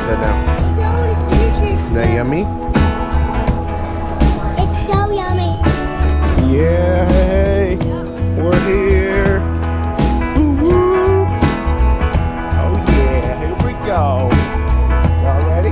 is that now? Isn't that yummy? It's so yummy. Yay! We're here. Woo-woo. Oh yeah, here we go. Y'all ready?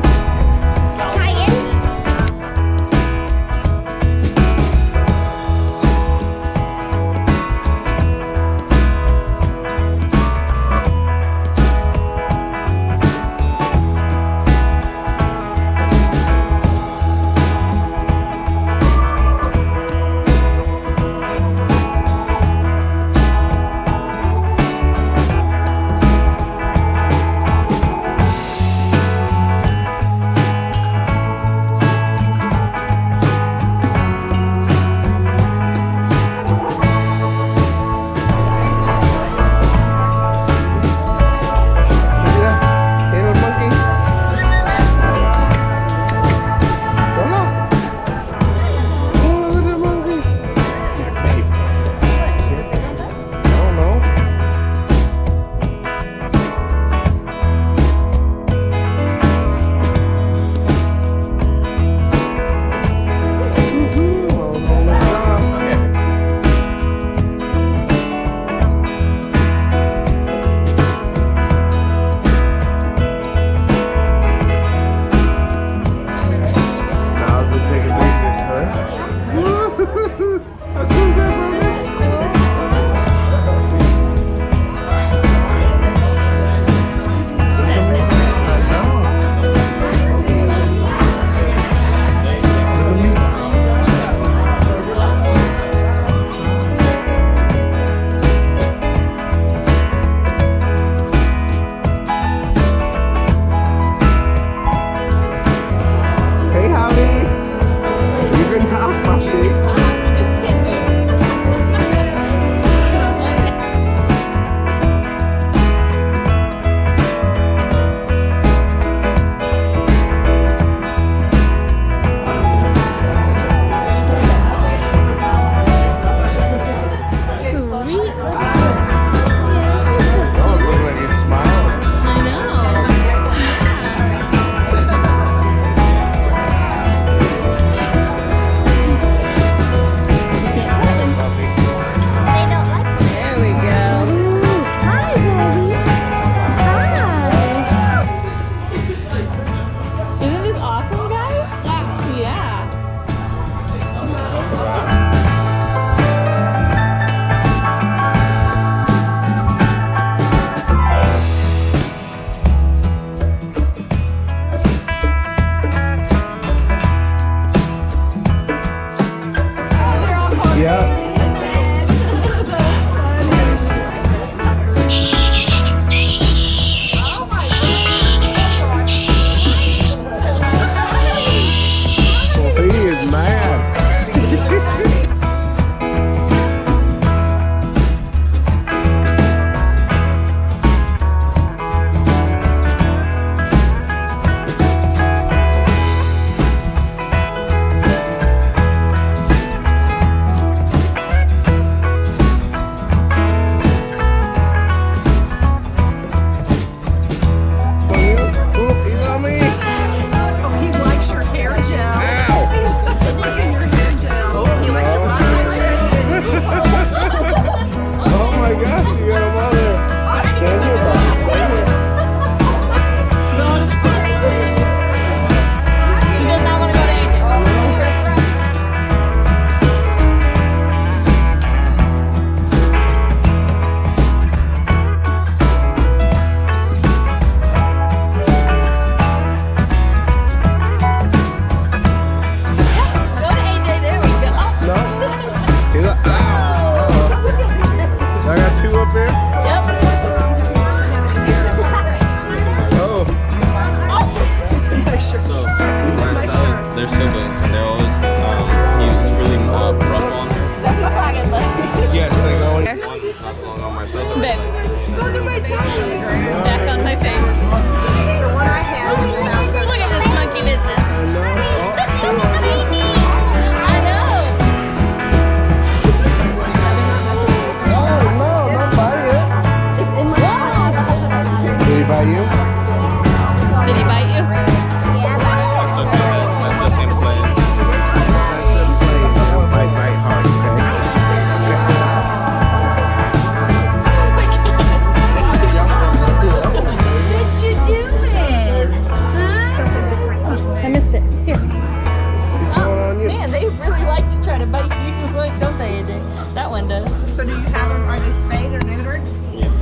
Linda's. So do you have them? Are they spayed or neutered?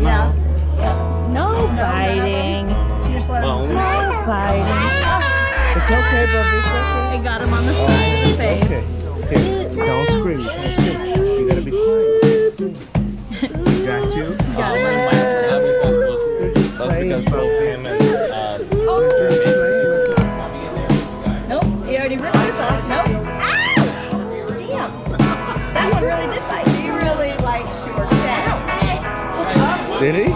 Yeah. No biting. You just let them. No biting. It's okay, Bubby. It's okay. I got him on the side of the face. Okay. Here, don't scream. Don't scream. You gotta be quiet. Got you? Got him on the That's because both him and Nope, he already ripped this off. Nope. Ow! Damn. That one really did bite. He really likes your tail. Did he?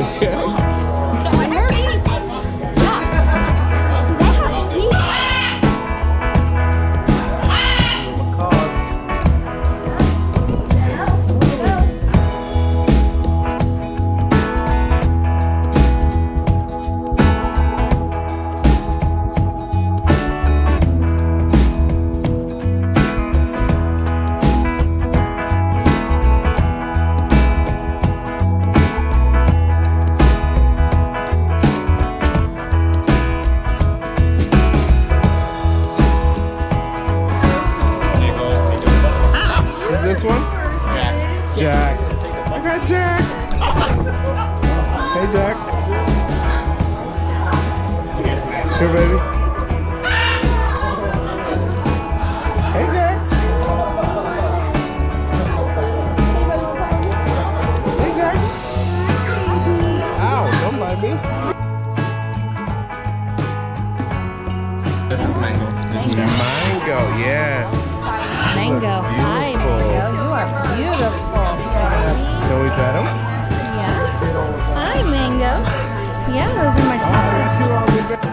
Okay. This one? Jack. I got Jack. Hey, Jack. Here, baby. Hey, Jack. Hey, Jack. Ow, don't bite me. this is mango. Mango, yes. Mango. Hi, Mango. You are beautiful. Can we pet him? Yeah. Hi, Mango. Yeah, those are my sisters.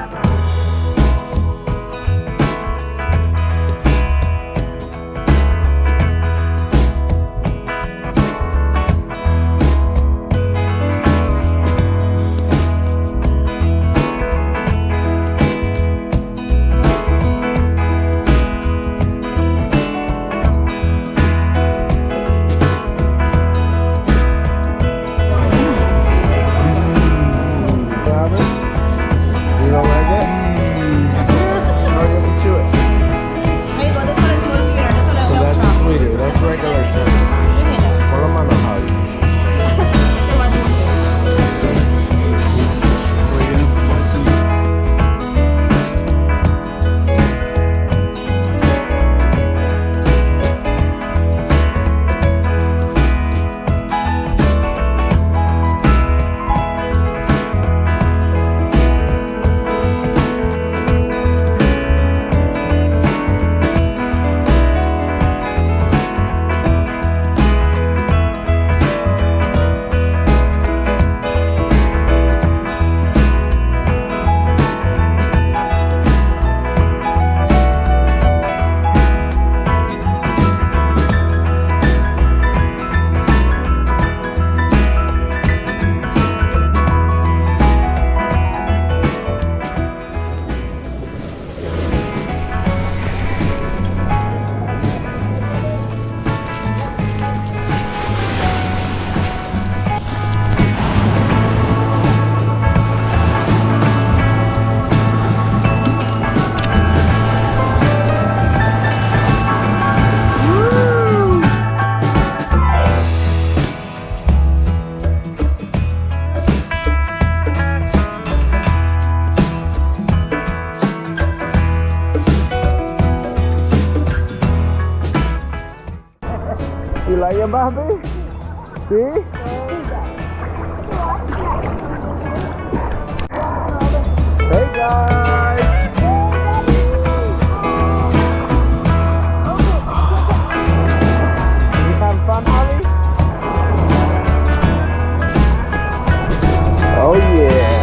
You like your Bobby? See? Hey guys! You have fun, Ollie? Oh yeah!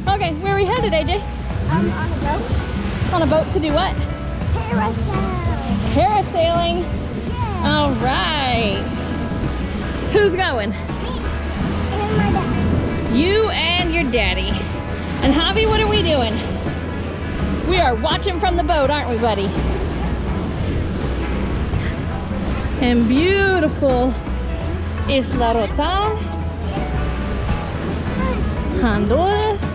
Okay, where are we headed, AJ? On a boat. On a boat to do what? Parasailing. Parasailing. Yeah. All right. Who's going? Me and my dad. You and your daddy. And Javi, what are we doing? We are watching from the boat, aren't we, buddy? and beautiful Isla Roatan, Honduras.